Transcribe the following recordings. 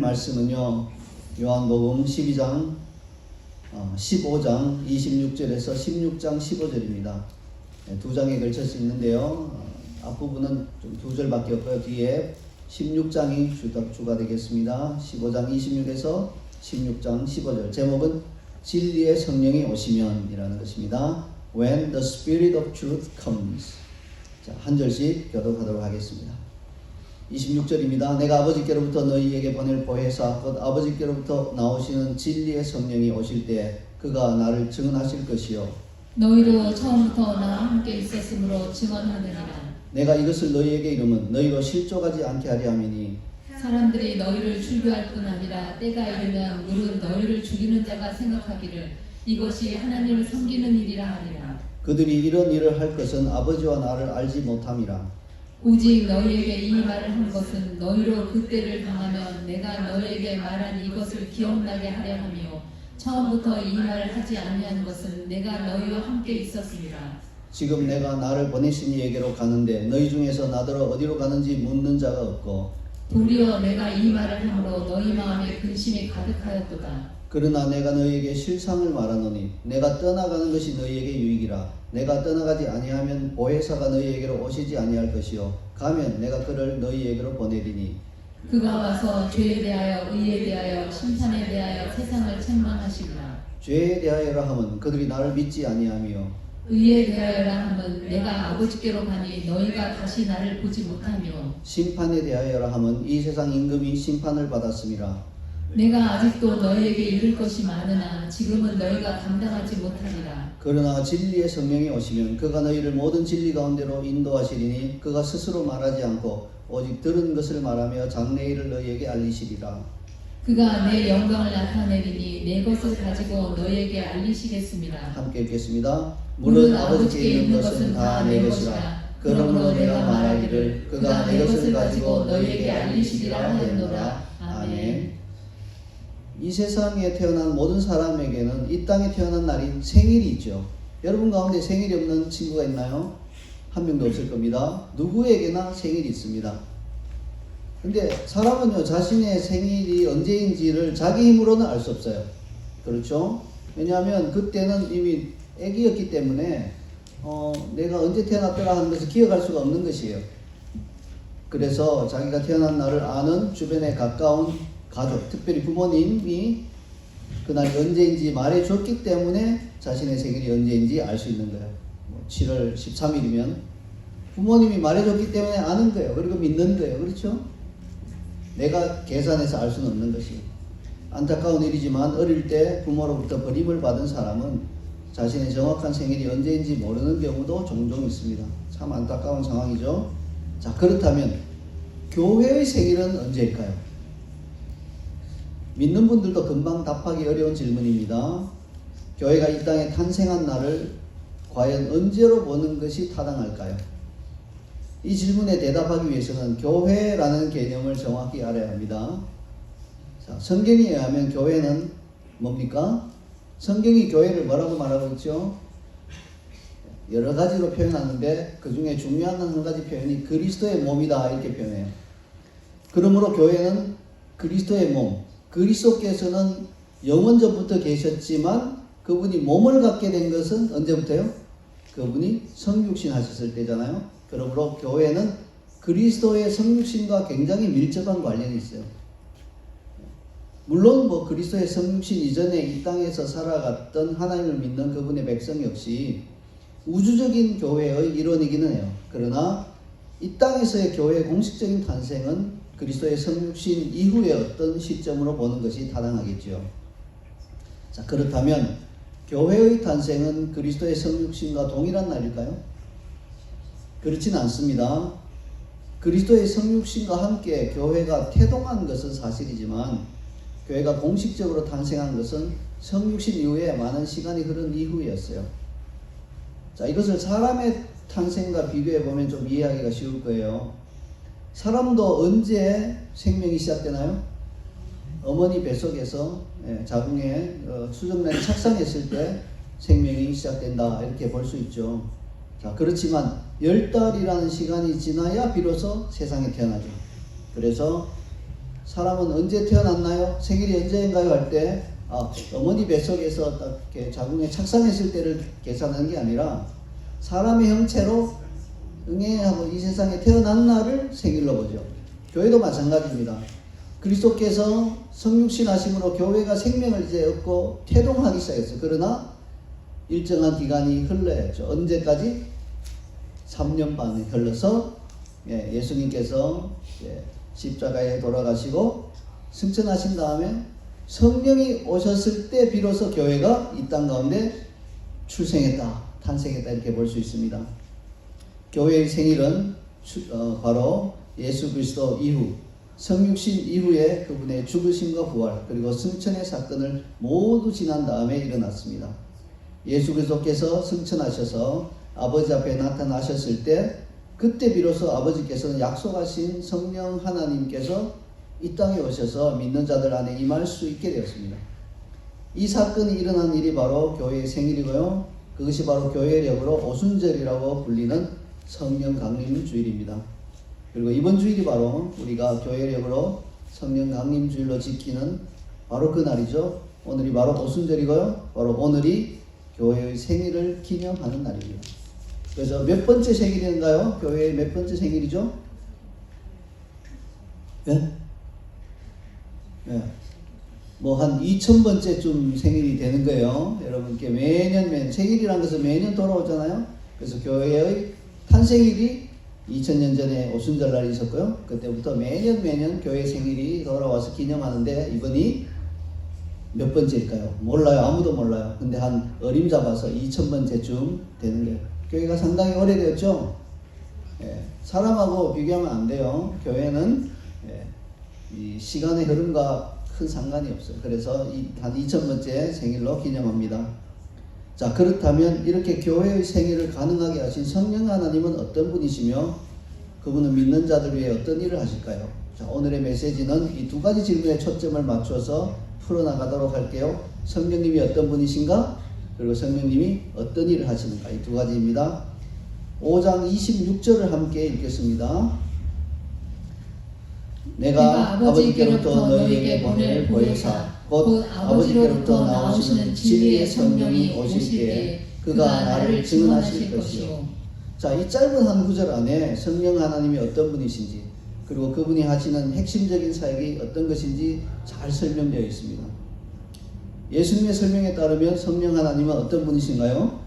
말씀은요, 요한복음 12장 15장 26절에서 16장 15절입니다. 두 장에 걸쳐서 있는데요, 앞부분은 좀 두 절밖에 없고요. 뒤에 16장이 주가 되겠습니다. 15장 26에서 16장 15절. 제목은 진리의 성령이 오시면 이라는 것입니다. When the Spirit of Truth comes. 자, 한 절씩 교독하도록 하겠습니다. 26절입니다. 내가 아버지께로부터 너희에게 보낼 보혜사 곧 아버지께로부터 나오시는 진리의 성령이 오실 때 그가 나를 증언하실 것이요 너희도 처음부터 나와 함께 있었으므로 증언하느니라. 내가 이것을 너희에게 이름은 너희로 실족하지 않게 하려 함이니 사람들이 너희를 출교할 뿐 아니라 때가 이르면 물은 너희를 죽이는 자가 생각하기를 이것이 하나님을 섬기는 일이라 하니라. 그들이 이런 일을 할 것은 아버지와 나를 알지 못함이라. 오직 너희에게 이 말을 한 것은 너희로 그때를 당하면 내가 너희에게 말한 이것을 기억나게 하려 함이요 처음부터 이 말을 하지 아니한 것은 내가 너희와 함께 있었습니다. 지금 내가 나를 보내신 이에게로 가는데 너희 중에서 나더러 어디로 가는지 묻는 자가 없고 도리어 내가 이 말을 함으로 너희 마음에 근심이 가득하였도다. 그러나 내가 너희에게 실상을 말하노니 내가 떠나가는 것이 너희에게 유익이라. 내가 떠나가지 아니하면 보혜사가 너희에게로 오시지 아니할 것이요 가면 내가 그를 너희에게로 보내리니 그가 와서 죄에 대하여 의에 대하여 심판에 대하여 세상을 책망하시리라. 죄에 대하여라 하면 그들이 나를 믿지 아니하며 의에 대하여라 하면 내가 아버지께로 가니 너희가 다시 나를 보지 못하며 심판에 대하여라 하면 이 세상 임금이 심판을 받았음이라. 내가 아직도 너희에게 이를 것이 많으나 지금은 너희가 감당하지 못하리라. 그러나 진리의 성령이 오시면 그가 너희를 모든 진리 가운데로 인도하시리니 그가 스스로 말하지 않고 오직 들은 것을 말하며 장래 일을 너희에게 알리시리라. 그가 내 영광을 나타내리니 내 것을 가지고 너희에게 알리시겠습니다. 함께 읽겠습니다. 물은 아버지께 있는 것은 다 내 것이라. 그러므로 내가 말하기를 그가 내 것을 가지고 너희에게 알리시리라 하였노라. 아멘. 이 세상에 태어난 모든 사람에게는 이 땅에 태어난 날인 생일이 있죠. 여러분 가운데 생일이 없는 친구가 있나요? 한 명도 없을 겁니다. 누구에게나 생일이 있습니다. 근데 사람은요, 자신의 생일이 언제인지를 자기 힘으로는 알 수 없어요. 그렇죠? 왜냐하면 그때는 이미 애기였기 때문에 내가 언제 태어났더라 하는 것을 기억할 수가 없는 것이에요. 그래서 자기가 태어난 날을 아는 주변에 가까운 가족, 특별히 부모님이 그날이 언제인지 말해줬기 때문에 자신의 생일이 언제인지 알 수 있는 거예요. 7월 13일이면 부모님이 말해줬기 때문에 아는 거예요. 그리고 믿는 거예요. 그렇죠? 내가 계산해서 알 수는 없는 것이에요. 안타까운 일이지만 어릴 때 부모로부터 버림을 받은 사람은 자신의 정확한 생일이 언제인지 모르는 경우도 종종 있습니다. 참 안타까운 상황이죠. 자, 그렇다면 교회의 생일은 언제일까요? 믿는 분들도 금방 답하기 어려운 질문입니다. 교회가 이 땅에 탄생한 날을 과연 언제로 보는 것이 타당할까요? 이 질문에 대답하기 위해서는 교회라는 개념을 정확히 알아야 합니다. 자, 성경에 의하면 교회는 뭡니까? 성경이 교회를 뭐라고 말하고 있죠? 여러 가지로 표현하는데 그 중에 중요한 한 가지 표현이 그리스도의 몸이다 이렇게 표현해요. 그러므로 교회는 그리스도의 몸, 그리스도께서는 영원전부터 계셨지만 그분이 몸을 갖게 된 것은 언제부터요? 그분이 성육신 하셨을 때잖아요. 그러므로 교회는 그리스도의 성육신과 굉장히 밀접한 관련이 있어요. 물론 그리스도의 성육신 이전에 이 땅에서 살아갔던 하나님을 믿는 그분의 백성 역시 우주적인 교회의 일원이기는 해요. 그러나 이 땅에서의 교회의 공식적인 탄생은 그리스도의 성육신 이후의 어떤 시점으로 보는 것이 타당하겠죠. 자, 그렇다면 교회의 탄생은 그리스도의 성육신과 동일한 날일까요? 그렇지는 않습니다. 그리스도의 성육신과 함께 교회가 태동한 것은 사실이지만 교회가 공식적으로 탄생한 것은 성육신 이후에 많은 시간이 흐른 이후였어요. 자, 이것을 사람의 탄생과 비교해 보면 좀 이해하기가 쉬울 거예요. 사람도 언제 생명이 시작되나요? 어머니 뱃속에서 자궁에 수정란이 착상했을 때 생명이 시작된다 이렇게 볼 수 있죠. 자, 그렇지만 10달이라는 시간이 지나야 비로소 세상에 태어나죠. 그래서 사람은 언제 태어났나요? 생일이 언제인가요? 할 때 어머니 뱃속에서 딱 이렇게 자궁에 착상했을 때를 계산하는 게 아니라 사람의 형체로 응애하고 이 세상에 태어난 날을 생일로 보죠. 교회도 마찬가지입니다. 그리스도께서 성육신 하심으로 교회가 생명을 이제 얻고 태동하기 시작했어요. 그러나 일정한 기간이 흘러야죠. 언제까지? 3년 반이 흘러서 예수님께서 십자가에 돌아가시고 승천하신 다음에 성령이 오셨을 때 비로소 교회가 이 땅 가운데 출생했다, 탄생했다 이렇게 볼 수 있습니다. 교회의 생일은 바로 예수 그리스도 이후 성육신 이후에 그분의 죽으심과 부활 그리고 승천의 사건을 모두 지난 다음에 일어났습니다. 예수 그리스도께서 승천하셔서 아버지 앞에 나타나셨을 때 그때 비로소 아버지께서는 약속하신 성령 하나님께서 이 땅에 오셔서 믿는 자들 안에 임할 수 있게 되었습니다. 이 사건이 일어난 일이 바로 교회의 생일이고요. 그것이 바로 교회력으로 오순절이라고 불리는 성령 강림 주일입니다. 그리고 이번 주일이 바로 우리가 교회력으로 성령 강림 주일로 지키는 바로 그 날이죠. 오늘이 바로 오순절이고요. 바로 오늘이 교회의 생일을 기념하는 날입니다. 그래서 몇 번째 생일인가요? 교회의 몇 번째 생일이죠? 예? 예. 뭐 한 2000번째쯤 생일이 되는 거예요. 여러분께 매년 생일이라는 것은 매년 돌아오잖아요. 그래서 교회의 탄생일이 2000년 전에 오순절날이 있었고요. 그때부터 매년 교회 생일이 돌아와서 기념하는데 이번이 몇 번째일까요? 몰라요. 아무도 몰라요. 근데 한 어림잡아서 2000번째쯤 되는 거예요. 교회가 상당히 오래되었죠. 사람하고 비교하면 안 돼요. 교회는 이 시간의 흐름과 큰 상관이 없어요. 그래서 한 2000번째 생일로 기념합니다. 자, 그렇다면 이렇게 교회의 생일을 가능하게 하신 성령 하나님은 어떤 분이시며 그분은 믿는 자들 위해 어떤 일을 하실까요? 자, 오늘의 메시지는 이 두 가지 질문에 초점을 맞춰서 풀어나가도록 할게요. 성령님이 어떤 분이신가? 그리고 성령님이 어떤 일을 하시는가? 이 두 가지입니다. 5장 26절을 함께 읽겠습니다. 내가 아버지께로부터 너희에게 보낼 보혜사 곧 아버지로부터 나오시는 진리의 성령이 오실 때 그가 나를 증언하실 것이요. 자, 이 짧은 한 구절 안에 성령 하나님이 어떤 분이신지 그리고 그분이 하시는 핵심적인 사역이 어떤 것인지 잘 설명되어 있습니다. 예수님의 설명에 따르면 성령 하나님은 어떤 분이신가요?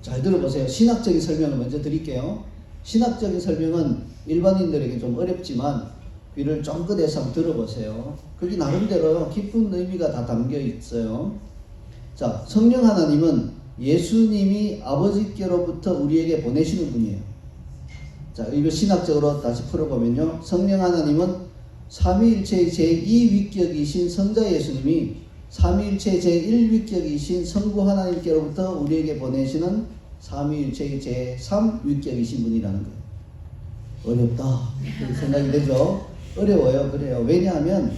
잘 들어보세요. 신학적인 설명을 먼저 드릴게요. 신학적인 설명은 일반인들에게 좀 어렵지만 귀를 쫑긋해서 한번 들어보세요. 거기 나름대로 깊은 의미가 다 담겨 있어요. 자, 성령 하나님은 예수님이 아버지께로부터 우리에게 보내시는 분이에요. 자, 이거 신학적으로 다시 풀어보면요. 성령 하나님은 삼위일체의 제2위격이신 성자 예수님이 삼위일체의 제1위격이신 성부 하나님께로부터 우리에게 보내시는 삼위일체의 제3위격이신 분이라는 거예요. 어렵다. 그런 생각이 되죠? 어려워요. 그래요. 왜냐하면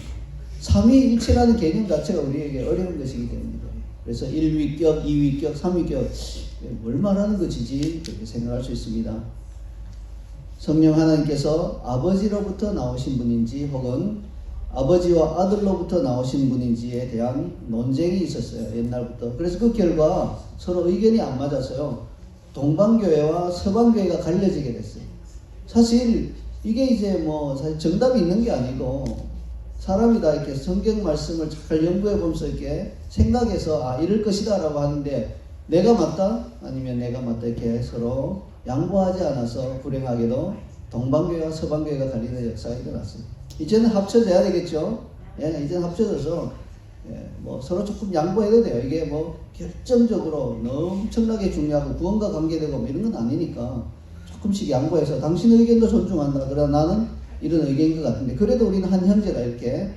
삼위일체라는 개념 자체가 우리에게 어려운 것이기 때문입니다. 그래서 1위격, 2위격, 3위격 뭘 말하는 것이지 그렇게 생각할 수 있습니다. 성령 하나님께서 아버지로부터 나오신 분인지 혹은 아버지와 아들로부터 나오신 분인지에 대한 논쟁이 있었어요. 옛날부터. 그래서 그 결과 서로 의견이 안 맞아서요. 동방교회와 서방교회가 갈려지게 됐어요. 사실 이게 이제 뭐 사실 정답이 있는 게 아니고 사람이 다 이렇게 성경 말씀을 잘 연구해 보면서 이렇게 생각해서 이럴 것이다 라고 하는데 내가 맞다? 아니면 내가 맞다? 이렇게 서로 양보하지 않아서 불행하게도 동방교회와 서방교회가 갈리는 역사가 일어났어요. 이제는 합쳐져야 되겠죠? 이제는 합쳐져서 뭐 서로 조금 양보해도 돼요. 이게 뭐 결정적으로 엄청나게 중요하고 구원과 관계되고 뭐 이런 건 아니니까 조금씩 양보해서 당신의 의견도 존중한다. 그러나 나는 이런 의견인 것 같은데 그래도 우리는 한 형제가 이렇게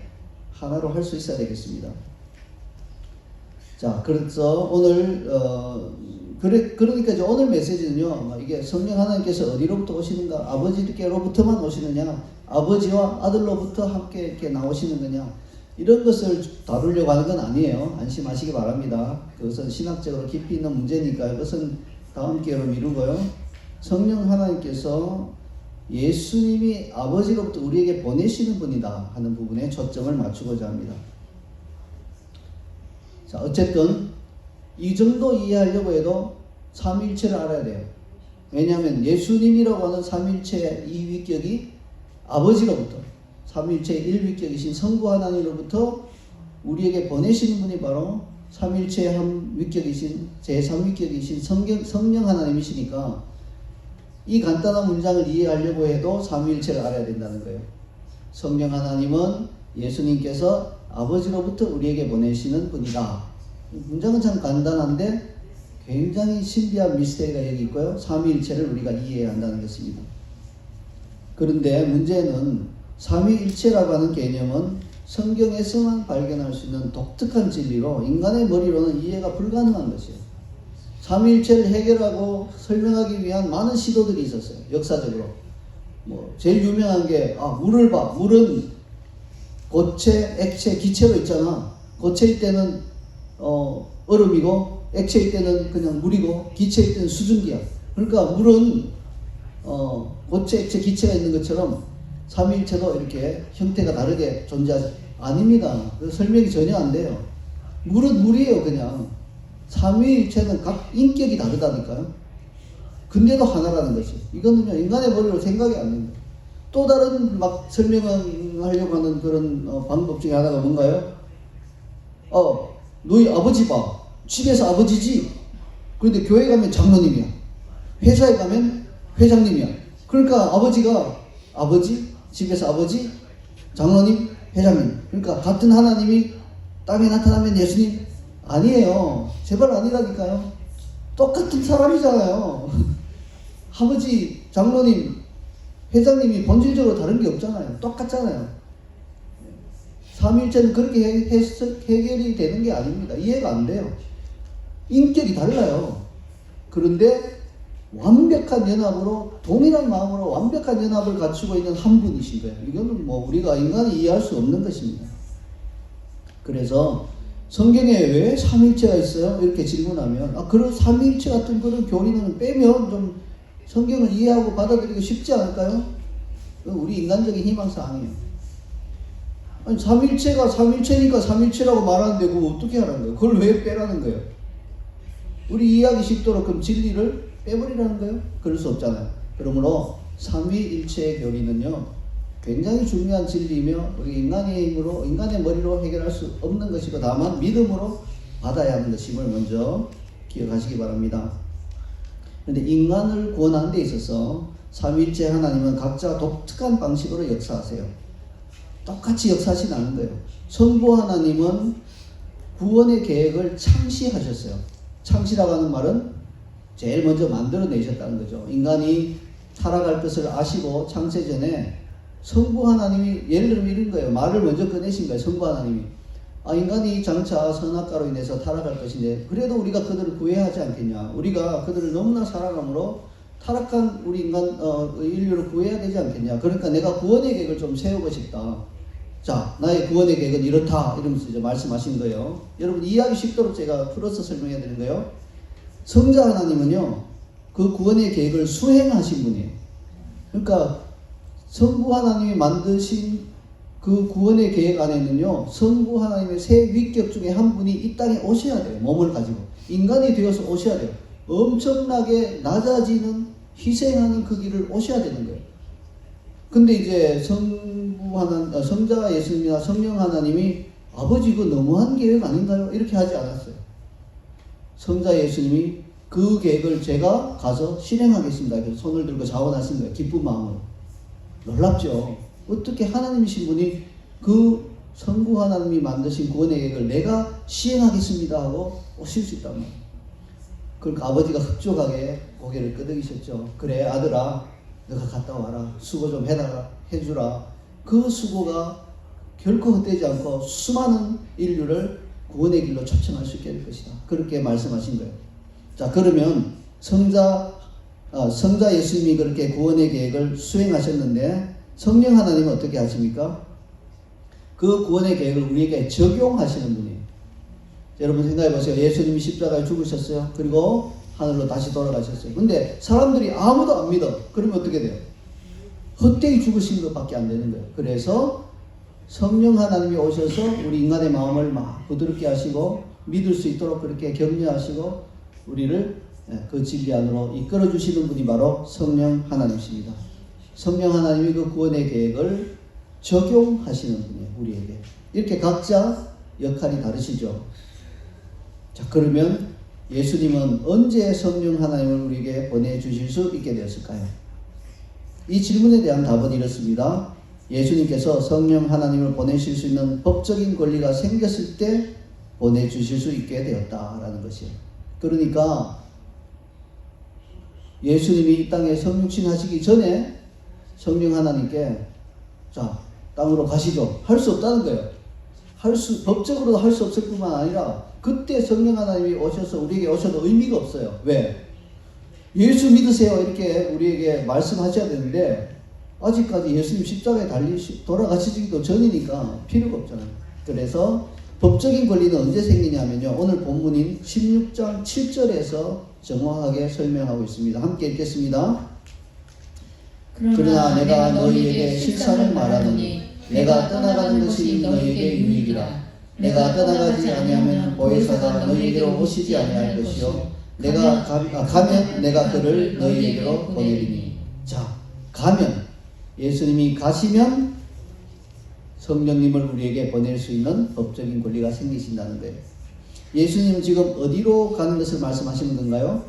하나로 할 수 있어야 되겠습니다. 자, 그래서 오늘 그러니까 이제 오늘 메시지는요. 이게 성령 하나님께서 어디로부터 오시는가? 아버지께로부터만 오시느냐? 아버지와 아들로부터 함께 이렇게 나오시는 거냐? 이런 것을 다루려고 하는 건 아니에요. 안심하시기 바랍니다. 그것은 신학적으로 깊이 있는 문제니까 이것은 다음 기회로 미루고요. 성령 하나님께서 예수님이 아버지로부터 우리에게 보내시는 분이다 하는 부분에 초점을 맞추고자 합니다. 자, 어쨌든 이 정도 이해하려고 해도 삼위일체를 알아야 돼요. 왜냐하면 예수님이라고 하는 삼위일체의 이 위격이 아버지로부터, 삼위일체의 1위격이신 성부 하나님으로부터 우리에게 보내시는 분이 바로 삼위일체의 한 위격이신 제3위격이신 성령 하나님이시니까 이 간단한 문장을 이해하려고 해도 삼위일체를 알아야 된다는 거예요. 성령 하나님은 예수님께서 아버지로부터 우리에게 보내시는 분이다. 문장은 참 간단한데 굉장히 신비한 미스테리가 여기 있고요. 삼위일체를 우리가 이해해야 한다는 것입니다. 그런데 문제는 삼위일체라고 하는 개념은 성경에서만 발견할 수 있는 독특한 진리로 인간의 머리로는 이해가 불가능한 것이에요. 삼위일체를 해결하고 설명하기 위한 많은 시도들이 있었어요. 역사적으로. 제일 유명한 게 물을 봐. 물은 고체, 액체, 기체로 있잖아. 고체일 때는 얼음이고 액체일 때는 그냥 물이고 기체일 때는 수증기야. 그러니까 물은 고체, 액체, 기체가 있는 것처럼 삼위일체도 이렇게 형태가 다르게 존재하지 아닙니다. 설명이 전혀 안 돼요. 물은 물이에요. 그냥 삼위일체는 각 인격이 다르다니까요. 근데도 하나라는 것이. 이거는요 인간의 머리로 생각이 안 됩니다. 또 다른 막 설명하려고 하는 그런 방법 중에 하나가 뭔가요? 너희 아버지 봐. 집에서 아버지지. 그런데 교회 가면 장로님이야. 회사에 가면 회장님이야. 그러니까 아버지가 아버지, 집에서 아버지, 장로님, 회장님. 그러니까 같은 하나님이 땅에 나타나면 예수님? 아니에요. 제발 아니라니까요. 똑같은 사람이잖아요. 아버지, 장로님, 회장님이 본질적으로 다른 게 없잖아요. 똑같잖아요. 삼위일체는 그렇게 해결이 되는 게 아닙니다. 이해가 안 돼요. 인격이 달라요. 그런데 완벽한 연합으로 동일한 마음으로 완벽한 연합을 갖추고 있는 한 분이신 거예요. 이거는 우리가 인간이 이해할 수 없는 것입니다. 그래서 성경에 왜 삼위일체가 있어요? 이렇게 질문하면 그런 삼위일체 같은 그런 교리는 빼면 좀 성경을 이해하고 받아들이기 쉽지 않을까요? 우리 인간적인 희망사항이에요. 아니 삼위일체가 삼위일체니까 삼위일체라고 말하는데 그거 어떻게 하라는 거예요? 그걸 왜 빼라는 거예요? 우리 이해하기 쉽도록 그럼 진리를 빼버리라는 거예요? 그럴 수 없잖아요. 그러므로 삼위일체의 교리는요 굉장히 중요한 진리이며 우리 인간의 힘으로 인간의 머리로 해결할 수 없는 것이고 다만 믿음으로 받아야 하는 것임을 먼저 기억하시기 바랍니다. 그런데 인간을 구원하는 데 있어서 삼위일체 하나님은 각자 독특한 방식으로 역사하세요. 똑같이 역사하시지 않는 거예요. 성부 하나님은 구원의 계획을 창시하셨어요. 창시라고 하는 말은 제일 먼저 만들어내셨다는 거죠. 인간이 타락할 것을 아시고 창세 전에 성부 하나님이 예를 들면 이런 거예요. 말을 먼저 꺼내신 거예요. 성부 하나님이. 인간이 장차 선악과로 인해서 타락할 것인데 그래도 우리가 그들을 구해야 하지 않겠냐. 우리가 그들을 너무나 사랑함으로 타락한 우리 인류를 구해야 되지 않겠냐. 그러니까 내가 구원의 계획을 좀 세우고 싶다. 자, 나의 구원의 계획은 이렇다. 이러면서 이제 말씀하신 거예요. 여러분 이해하기 쉽도록 제가 풀어서 설명해 드린 거예요. 성자 하나님은요, 그 구원의 계획을 수행하신 분이에요. 그러니까 성부 하나님이 만드신 그 구원의 계획 안에는요, 성부 하나님의 세 위격 중에 한 분이 이 땅에 오셔야 돼요. 몸을 가지고. 인간이 되어서 오셔야 돼요. 엄청나게 낮아지는, 희생하는 그 길을 오셔야 되는 거예요. 근데 이제 성자 예수님이나 성령 하나님이 아버지 이거 너무한 계획 아닌가요? 이렇게 하지 않았어요. 성자 예수님이 그 계획을 제가 가서 실행하겠습니다. 그래서 손을 들고 자원하신 거예요. 기쁜 마음으로. 놀랍죠? 어떻게 하나님이신 분이 그 성부 하나님이 만드신 구원의 계획을 내가 시행하겠습니다 하고 오실 수 있단 말이에요. 그러니까 아버지가 흡족하게 고개를 끄덕이셨죠. 그래 아들아 너가 갔다 와라. 수고 좀 해주라. 그 수고가 결코 헛되지 않고 수많은 인류를 구원의 길로 초청할 수 있게 될 것이다. 그렇게 말씀하신 거예요. 자, 그러면 성자 예수님이 그렇게 구원의 계획을 수행하셨는데 성령 하나님은 어떻게 하십니까? 그 구원의 계획을 우리에게 적용하시는 분이에요. 여러분 생각해 보세요. 예수님이 십자가에 죽으셨어요. 그리고 하늘로 다시 돌아가셨어요. 근데 사람들이 아무도 안 믿어. 그러면 어떻게 돼요? 헛되이 죽으신 것밖에 안 되는 거예요. 그래서 성령 하나님이 오셔서 우리 인간의 마음을 막 부드럽게 하시고 믿을 수 있도록 그렇게 격려하시고 우리를 그 진리 안으로 이끌어 주시는 분이 바로 성령 하나님이십니다. 성령 하나님이 그 구원의 계획을 적용하시는 분이에요. 우리에게. 이렇게 각자 역할이 다르시죠. 자, 그러면 예수님은 언제 성령 하나님을 우리에게 보내주실 수 있게 되었을까요? 이 질문에 대한 답은 이렇습니다. 예수님께서 성령 하나님을 보내실 수 있는 법적인 권리가 생겼을 때 보내주실 수 있게 되었다라는 것이에요. 그러니까 예수님이 이 땅에 성육신 하시기 전에 성령 하나님께 자, 땅으로 가시죠. 할 수 없다는 거예요. 법적으로도 할 수 없을 뿐만 아니라 그때 성령 하나님이 오셔서 우리에게 오셔도 의미가 없어요. 왜? 예수 믿으세요. 이렇게 우리에게 말씀하셔야 되는데 아직까지 예수님 십자가에 돌아가시기도 전이니까 필요가 없잖아요. 그래서 법적인 권리는 언제 생기냐면요. 오늘 본문인 16장 7절에서 정확하게 설명하고 있습니다. 함께 읽겠습니다. 그러나 내가 너희에게 실상을 말하노니 내가 떠나가는 것이 너희에게 유익이라. 내가 떠나가지 아니하면 보혜사가 너희에게로 오시지 아니할 것이요 내가 가면 내가 그를 너희에게로 보내리니. 자, 가면 예수님이 가시면 성령님을 우리에게 보낼 수 있는 법적인 권리가 생기신다는 거예요. 예수님은 지금 어디로 가는 것을 말씀하시는 건가요?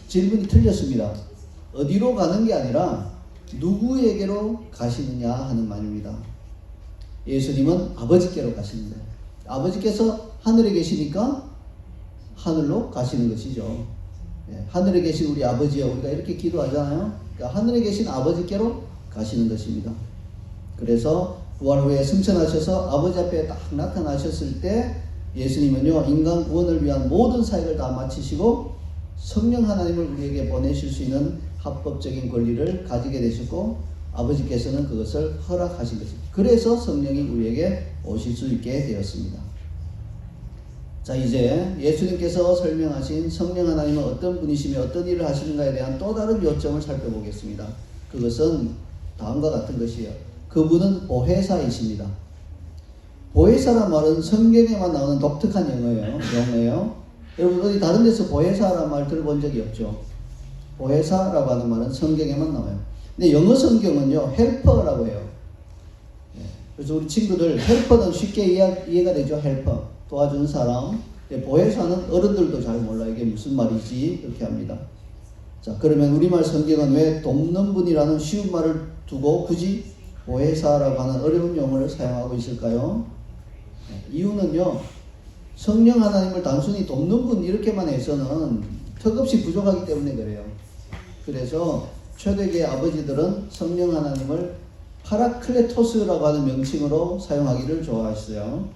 질문이 틀렸습니다. 어디로 가는 게 아니라 누구에게로 가시느냐 하는 말입니다. 예수님은 아버지께로 가시는 거예요. 아버지께서 하늘에 계시니까 하늘로 가시는 것이죠. 하늘에 계신 우리 아버지요. 우리가 이렇게 기도하잖아요. 그러니까 하늘에 계신 아버지께로 가시는 것입니다. 그래서 부활 후에 승천하셔서 아버지 앞에 딱 나타나셨을 때 예수님은요, 인간 구원을 위한 모든 사역을 다 마치시고 성령 하나님을 우리에게 보내실 수 있는 합법적인 권리를 가지게 되셨고 아버지께서는 그것을 허락하신 것입니다. 그래서 성령이 우리에게 오실 수 있게 되었습니다. 자, 이제 예수님께서 설명하신 성령 하나님은 어떤 분이시며 어떤 일을 하시는가에 대한 또 다른 요점을 살펴보겠습니다. 그것은 다음과 같은 것이에요. 그분은 보혜사이십니다. 보혜사란 말은 성경에만 나오는 독특한 용어예요. 여러분 어디 다른 데서 보혜사라는 말 들어본 적이 없죠. 보혜사라고 하는 말은 성경에만 나와요. 근데 영어 성경은요, 헬퍼라고 해요. 그래서 우리 친구들 헬퍼는 쉽게 이해가 되죠. 헬퍼, 도와주는 사람. 보혜사는 어른들도 잘 몰라 이게 무슨 말이지 이렇게 합니다. 자, 그러면 우리말 성경은 왜 돕는 분이라는 쉬운 말을 두고 굳이 보혜사라고 하는 어려운 용어를 사용하고 있을까요? 이유는요, 성령 하나님을 단순히 돕는 분 이렇게만 해서는 턱없이 부족하기 때문에 그래요. 그래서 초대교회 아버지들은 성령 하나님을 파라클레토스라고 하는 명칭으로 사용하기를 좋아했어요.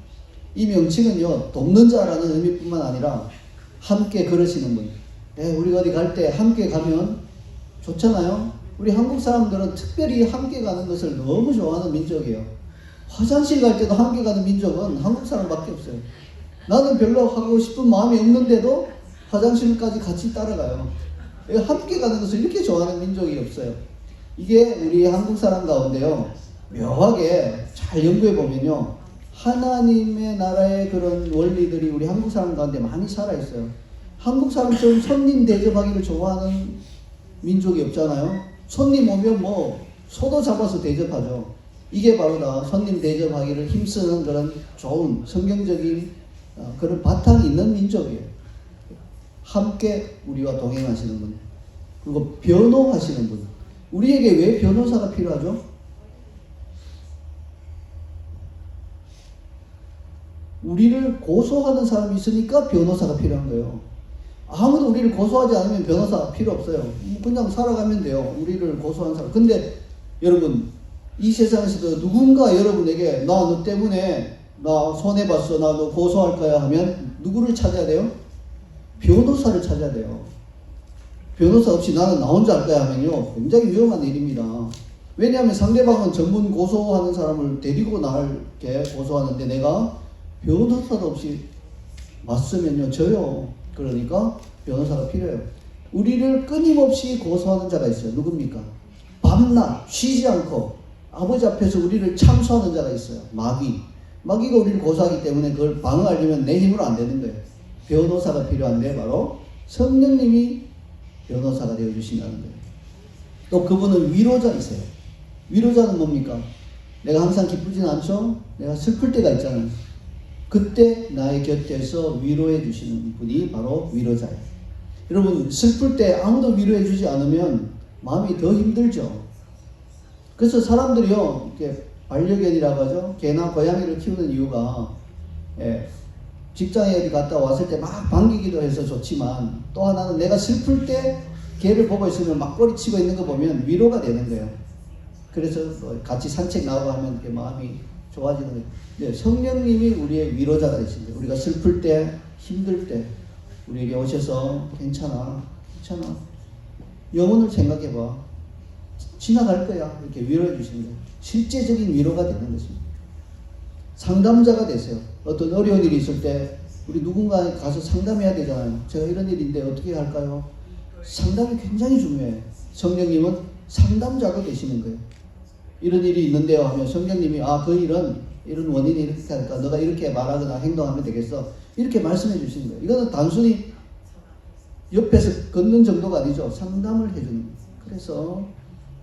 이 명칭은요, 돕는 자라는 의미뿐만 아니라 함께 걸으시는 분. 우리가 어디 갈 때 함께 가면 좋잖아요. 우리 한국 사람들은 특별히 함께 가는 것을 너무 좋아하는 민족이에요. 화장실 갈 때도 함께 가는 민족은 한국 사람밖에 없어요. 나는 별로 하고 싶은 마음이 없는데도 화장실까지 같이 따라가요. 함께 가는 것을 이렇게 좋아하는 민족이 없어요. 이게 우리 한국 사람 가운데요, 묘하게 잘 연구해 보면요, 하나님의 나라의 그런 원리들이 우리 한국 사람 가운데 많이 살아있어요. 한국 사람처럼 손님 대접하기를 좋아하는 민족이 없잖아요. 손님 오면 뭐 소도 잡아서 대접하죠. 이게 바로 다 손님 대접하기를 힘쓰는 그런 좋은 성경적인 그런 바탕이 있는 민족이에요. 함께 우리와 동행하시는 분, 그리고 변호하시는 분. 우리에게 왜 변호사가 필요하죠? 우리를 고소하는 사람이 있으니까 변호사가 필요한 거예요. 아무도 우리를 고소하지 않으면 변호사 필요 없어요. 그냥 살아가면 돼요. 우리를 고소한 사람. 근데 여러분, 이 세상에서도 누군가 여러분에게 나 너 때문에 나 손해봤어, 나 너 고소할 거야 하면 누구를 찾아야 돼요? 변호사를 찾아야 돼요. 변호사 없이 나는 나 혼자 할 거야 하면요, 굉장히 위험한 일입니다. 왜냐하면 상대방은 전문 고소하는 사람을 데리고 나를 고소하는데 내가 변호사도 없이 맞으면요, 져요. 그러니까 변호사가 필요해요. 우리를 끊임없이 고소하는 자가 있어요. 누굽니까? 밤낮 쉬지 않고 아버지 앞에서 우리를 참수하는 자가 있어요. 마귀가 우리를 고소하기 때문에 그걸 방어하려면 내 힘으로 안 되는 거예요. 변호사가 필요한데 바로 성령님이 변호사가 되어주신다는 거예요. 또 그분은 위로자이세요. 위로자는 뭡니까? 내가 항상 기쁘진 않죠? 내가 슬플 때가 있잖아요. 그때 나의 곁에서 위로해 주시는 분이 바로 위로자예요. 여러분, 슬플 때 아무도 위로해 주지 않으면 마음이 더 힘들죠. 그래서 사람들이요, 이렇게 반려견이라고 하죠. 개나 고양이를 키우는 이유가, 직장에 어디 갔다 왔을 때 막 반기기도 해서 좋지만, 또 하나는 내가 슬플 때 개를 보고 있으면 막 꼬리치고 있는 거 보면 위로가 되는 거예요. 그래서 같이 산책 나가고 하면 이렇게 마음이 좋아지는 거예요. 네, 성령님이 우리의 위로자가 되신대요. 우리가 슬플 때, 힘들 때 우리에게 오셔서 괜찮아. 영혼을 생각해봐. 지나갈 거야. 이렇게 위로해 주시는 거예요. 실제적인 위로가 되는 것입니다. 상담자가 되세요. 어떤 어려운 일이 있을 때 우리 누군가에 가서 상담해야 되잖아요. 제가 이런 일인데 어떻게 할까요? 상담이 굉장히 중요해요. 성령님은 상담자가 되시는 거예요. 이런 일이 있는데요 하면 성령님이 그 일은 이런 원인이 이렇게 하니까 너가 이렇게 말하거나 행동하면 되겠어. 이렇게 말씀해 주시는 거예요. 이거는 단순히 옆에서 걷는 정도가 아니죠. 상담을 해주는 거예요. 그래서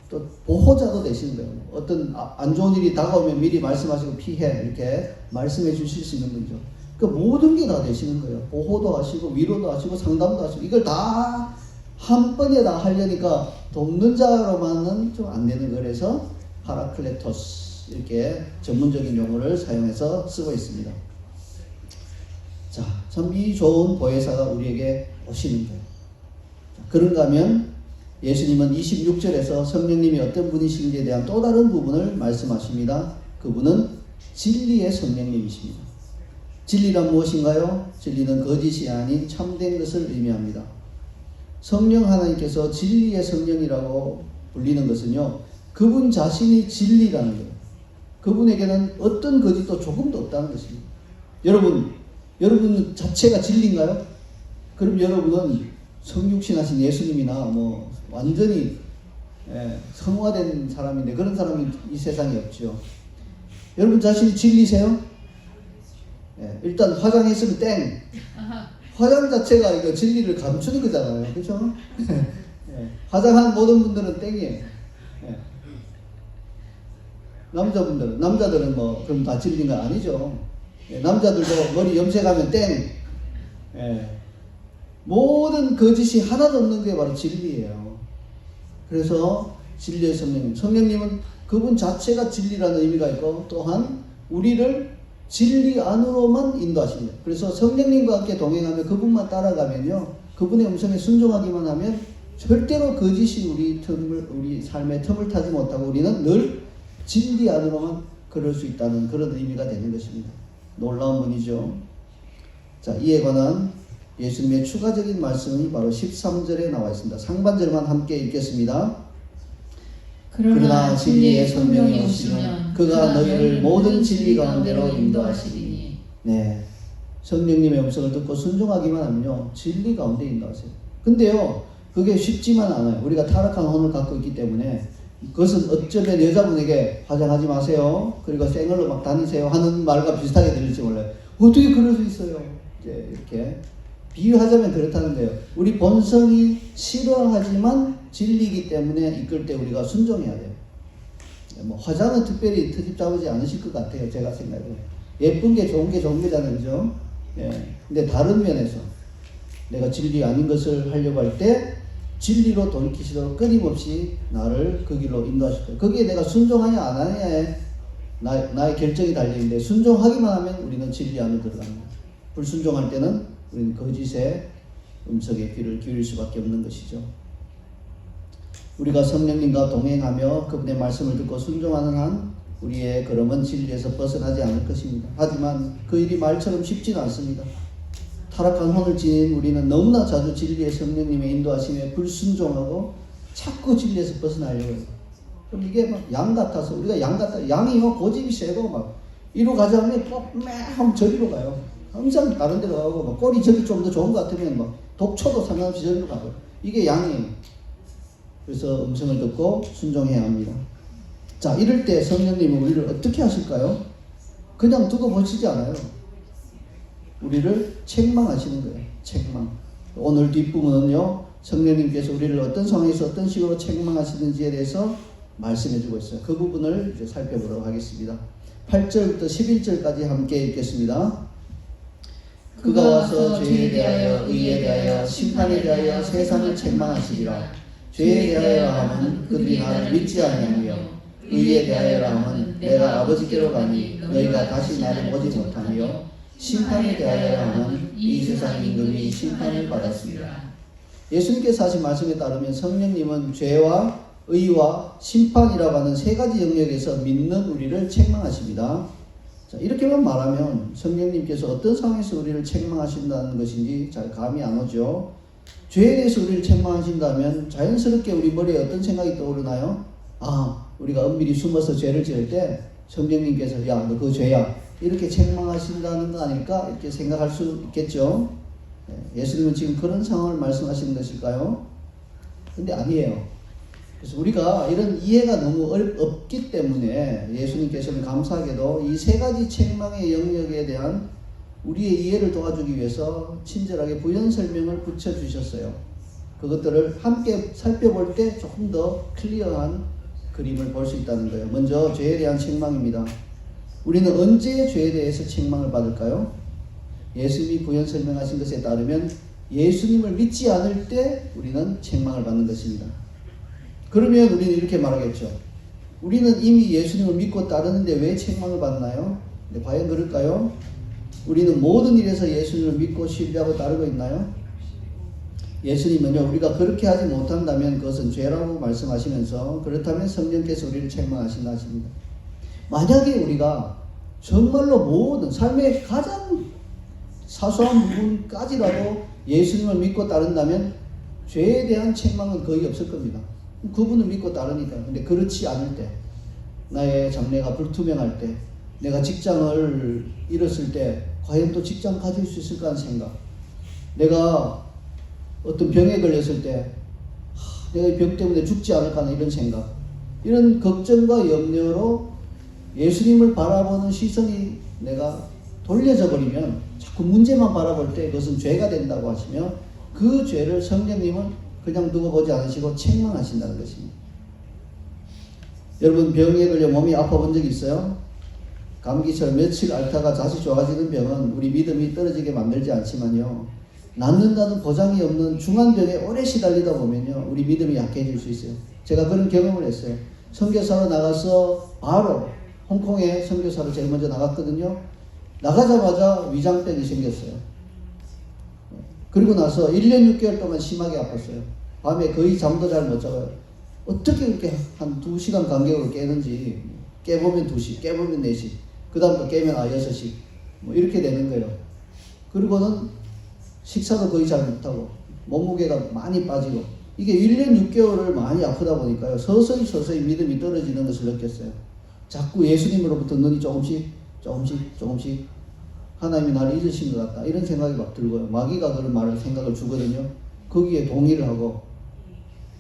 또 보호자도 되시는 거예요. 어떤 안 좋은 일이 다가오면 미리 말씀하시고 피해 이렇게 말씀해 주실 수 있는 거죠. 그 모든 게 다 되시는 거예요. 보호도 하시고 위로도 하시고 상담도 하시고 이걸 다 한 번에 다 하려니까 돕는 자로만은 좀 안 되는 거라서 파라클레토스 이렇게 전문적인 용어를 사용해서 쓰고 있습니다. 자, 참 이 좋은 보혜사가 우리에게 오시는 거예요. 자, 그런가 하면 예수님은 26절에서 성령님이 어떤 분이신지에 대한 또 다른 부분을 말씀하십니다. 그분은 진리의 성령님이십니다. 진리란 무엇인가요? 진리는 거짓이 아닌 참된 것을 의미합니다. 성령 하나님께서 진리의 성령이라고 불리는 것은요, 그분 자신이 진리라는 거예요. 그분에게는 어떤 거짓도 조금도 없다는 것입니다. 여러분 자체가 진리인가요? 그럼 여러분은 성육신하신 예수님이나 완전히 성화된 사람인데 그런 사람이 이 세상에 없죠. 여러분 자신이 진리세요? 일단 화장했으면 땡. 화장 자체가 이거 진리를 감추는 거잖아요. 그렇죠? 화장한 모든 분들은 땡이에요. 남자들은 그럼 다 진리인 거 아니죠. 남자들도 머리 염색하면 땡. 모든 거짓이 하나도 없는 게 바로 진리예요. 그래서 진리의 성령님은 그분 자체가 진리라는 의미가 있고 또한 우리를 진리 안으로만 인도하십니다. 그래서 성령님과 함께 동행하며 그분만 따라가면요, 그분의 음성에 순종하기만 하면 절대로 거짓이 우리 삶의 틈을 타지 못하고 우리는 늘 진리 안으로만 걸을 수 있다는 그런 의미가 되는 것입니다. 놀라운 분이죠. 자, 이에 관한 예수님의 추가적인 말씀이 바로 13절에 나와 있습니다. 상반절만 함께 읽겠습니다. 그러나 진리의 성령이 오시면 그가 너희를 모든 진리 가운데로 인도하시리니. 네, 성령님의 음성을 듣고 순종하기만 하면요, 진리 가운데 인도하세요. 근데요, 그게 쉽지만 않아요. 우리가 타락한 혼을 갖고 있기 때문에 그것은 어쩌면 여자분에게 화장하지 마세요, 그리고 생얼로 막 다니세요 하는 말과 비슷하게 들릴지 몰라요. 어떻게 그럴 수 있어요? 이제 이렇게 비유하자면 그렇다는데요. 우리 본성이 싫어하지만 진리이기 때문에 이끌 때 우리가 순종해야 돼요. 화장은 특별히 트집 잡지 않으실 것 같아요. 제가 생각에. 예쁜 게 좋은 거잖아요. 그죠? 근데 다른 면에서 내가 진리 아닌 것을 하려고 할 때 진리로 돌이키시도록 끊임없이 나를 그 길로 인도하실 거예요. 거기에 내가 순종하냐 안 하냐에 나의 결정이 달려있는데 순종하기만 하면 우리는 진리 안으로 들어갑니다. 불순종할 때는 우리는 거짓의 음성에 귀를 기울일 수밖에 없는 것이죠. 우리가 성령님과 동행하며 그분의 말씀을 듣고 순종하는 한 우리의 걸음은 진리에서 벗어나지 않을 것입니다. 하지만 그 일이 말처럼 쉽지는 않습니다. 타락한 혼을 지닌 우리는 너무나 자주 진리의 성령님의 인도하심에 불순종하고 자꾸 진리에서 벗어나려고 해요. 그럼 이게 막 양 같아서 우리가 양이 고집이 세고 막 이로 가자 하면 막 저리로 가요. 항상 다른 데로 가고 막 꼬리 저기 좀 더 좋은 것 같으면 막 독초도 상관없이 저리로 가고. 이게 양이에요. 그래서 음성을 듣고 순종해야 합니다. 자, 이럴 때 성령님은 우리를 어떻게 하실까요? 그냥 두고 보시지 않아요. 우리를 책망하시는 거예요. 책망. 오늘 뒷부분은요, 성령님께서 우리를 어떤 상황에서 어떤 식으로 책망하시는지에 대해서 말씀해 주고 있어요. 그 부분을 이제 살펴보도록 하겠습니다. 8절부터 11절까지 함께 읽겠습니다. 그가 와서 죄에 대하여 의에 대하여 심판에 대하여 세상을 책망하시리라. 죄에 대하여 하면 그들이 나를 믿지 아니하며 의에 대하여라 하면 내가 아버지께로 가니 너희가 다시 나를 보지 못하며 심판에 대하여라 하면 이 세상 임금이 심판을 받았습니다. 예수님께서 하신 말씀에 따르면 성령님은 죄와 의와 심판이라고 하는 세 가지 영역에서 믿는 우리를 책망하십니다. 자, 이렇게만 말하면 성령님께서 어떤 상황에서 우리를 책망하신다는 것인지 잘 감이 안 오죠. 죄에 대해서 우리를 책망하신다면 자연스럽게 우리 머리에 어떤 생각이 떠오르나요? 우리가 은밀히 숨어서 죄를 지을 때 성령님께서 야, 너 그 죄야 이렇게 책망하신다는 거 아닐까? 이렇게 생각할 수 있겠죠. 예수님은 지금 그런 상황을 말씀하시는 것일까요? 근데 아니에요. 그래서 우리가 이런 이해가 너무 없기 때문에 예수님께서는 감사하게도 이 세 가지 책망의 영역에 대한 우리의 이해를 도와주기 위해서 친절하게 부연 설명을 붙여주셨어요. 그것들을 함께 살펴볼 때 조금 더 클리어한 그림을 볼 수 있다는 거예요. 먼저 죄에 대한 책망입니다. 우리는 언제 죄에 대해서 책망을 받을까요? 예수님이 부연 설명하신 것에 따르면 예수님을 믿지 않을 때 우리는 책망을 받는 것입니다. 그러면 우리는 이렇게 말하겠죠. 우리는 이미 예수님을 믿고 따르는데 왜 책망을 받나요? 근데 과연 그럴까요? 우리는 모든 일에서 예수님을 믿고 신뢰하고 따르고 있나요? 예수님은요, 우리가 그렇게 하지 못한다면 그것은 죄라고 말씀하시면서 그렇다면 성령께서 우리를 책망하신다 하십니다. 만약에 우리가 정말로 모든 삶의 가장 사소한 부분까지라도 예수님을 믿고 따른다면 죄에 대한 책망은 거의 없을 겁니다. 그분을 믿고 따르니까. 근데 그렇지 않을 때, 나의 장래가 불투명할 때, 내가 직장을 잃었을 때 과연 또 직장 가질 수 있을까 하는 생각, 내가 어떤 병에 걸렸을 때 내가 이 병 때문에 죽지 않을까 하는 이런 생각, 이런 걱정과 염려로 예수님을 바라보는 시선이 내가 돌려져 버리면 자꾸 문제만 바라볼 때 그것은 죄가 된다고 하시며 그 죄를 성령님은 그냥 두고 보지 않으시고 책망하신다는 것입니다. 여러분, 병에 걸려 몸이 아파본 적 있어요? 감기처럼 며칠 앓다가 다시 좋아지는 병은 우리 믿음이 떨어지게 만들지 않지만요, 낫는다는 보장이 없는 중환병에 오래 시달리다 보면요 우리 믿음이 약해질 수 있어요. 제가 그런 경험을 했어요. 선교사로 나가서 바로 홍콩에 선교사로 제일 먼저 나갔거든요. 나가자마자 위장병이 생겼어요. 그리고 나서 1년 6개월 동안 심하게 아팠어요. 밤에 거의 잠도 잘 못 자고요. 어떻게 그렇게 한 2시간 간격으로 깨는지, 깨보면 2시, 깨보면 4시, 그 다음부터 깨면 6시, 뭐 이렇게 되는 거예요. 그리고는 식사도 거의 잘 못하고 몸무게가 많이 빠지고, 이게 1년 6개월을 많이 아프다 보니까요 서서히 믿음이 떨어지는 것을 느꼈어요. 자꾸 예수님으로부터 눈이 조금씩 하나님이 나를 잊으신 것 같다 이런 생각이 막 들고요. 마귀가 그런 말을 생각을 주거든요. 거기에 동의를 하고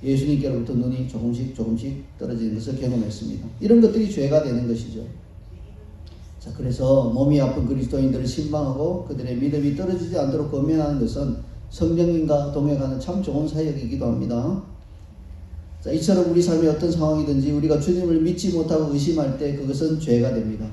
예수님께로부터 눈이 조금씩 떨어지는 것을 경험했습니다. 이런 것들이 죄가 되는 것이죠. 자, 그래서 몸이 아픈 그리스도인들을 신방하고 그들의 믿음이 떨어지지 않도록 권면하는 것은 성령님과 동행하는 참 좋은 사역이기도 합니다. 자, 이처럼 우리 삶의 어떤 상황이든지 우리가 주님을 믿지 못하고 의심할 때 그것은 죄가 됩니다.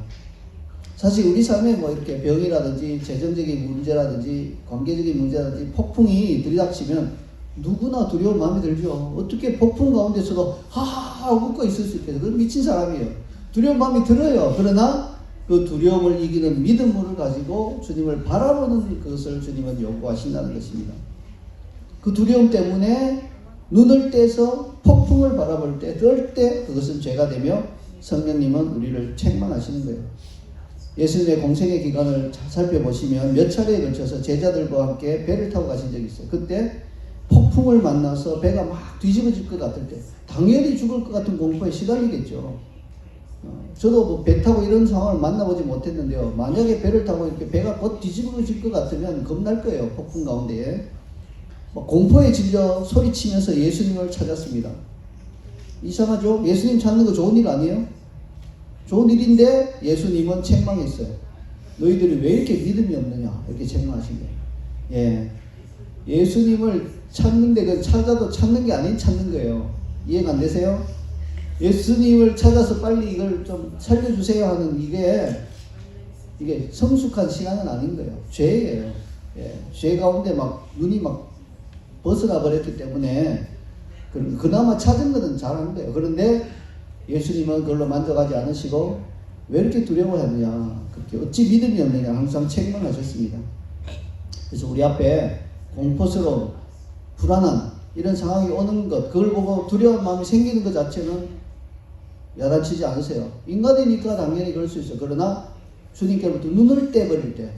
사실 우리 삶에 뭐 이렇게 병이라든지 재정적인 문제라든지 관계적인 문제라든지 폭풍이 들이닥치면 누구나 두려운 마음이 들죠. 어떻게 폭풍 가운데서도 하하하 웃고 있을 수 있겠어요? 그건 미친 사람이에요. 두려운 마음이 들어요. 그러나 그 두려움을 이기는 믿음을 가지고 주님을 바라보는 그것을 주님은 요구하신다는 것입니다. 그 두려움 때문에 눈을 떼서 폭풍을 바라볼 때, 떨 때 그것은 죄가 되며 성령님은 우리를 책망하시는 거예요. 예수님의 공생의 기간을 살펴보시면 몇 차례에 걸쳐서 제자들과 함께 배를 타고 가신 적이 있어요. 그때 폭풍을 만나서 배가 막 뒤집어질 것 같을 때 당연히 죽을 것 같은 공포에 시달리겠죠. 저도 뭐 배 타고 이런 상황을 만나보지 못했는데요. 만약에 배를 타고 이렇게 배가 곧 뒤집어질 것 같으면 겁날 거예요. 폭풍 가운데에. 공포에 질려 소리치면서 예수님을 찾았습니다. 이상하죠? 예수님 찾는 거 좋은 일 아니에요? 좋은 일인데 예수님은 책망했어요. 너희들이 왜 이렇게 믿음이 없느냐? 이렇게 책망하신 거예요. 예. 예수님을 찾는데 그 찾아도 찾는 게 아닌 찾는 거예요. 이해가 안 되세요? 예수님을 찾아서 빨리 이걸 좀 살려주세요 하는 이게 성숙한 신앙은 아닌 거예요. 죄예요. 예. 죄 가운데 막 눈이 막 벗어나 버렸기 때문에 그나마 찾은 것은 잘한 거예요. 그런데 예수님은 그걸로 만족하지 않으시고 왜 이렇게 두려워하느냐, 그렇게 어찌 믿음이 없느냐 항상 책망하셨습니다. 그래서 우리 앞에 공포스러운 불안한 이런 상황이 오는 것, 그걸 보고 두려운 마음이 생기는 것 자체는 야단치지 않으세요. 인간이니까 당연히 그럴 수 있어요. 그러나 주님께로부터 눈을 떼버릴 때,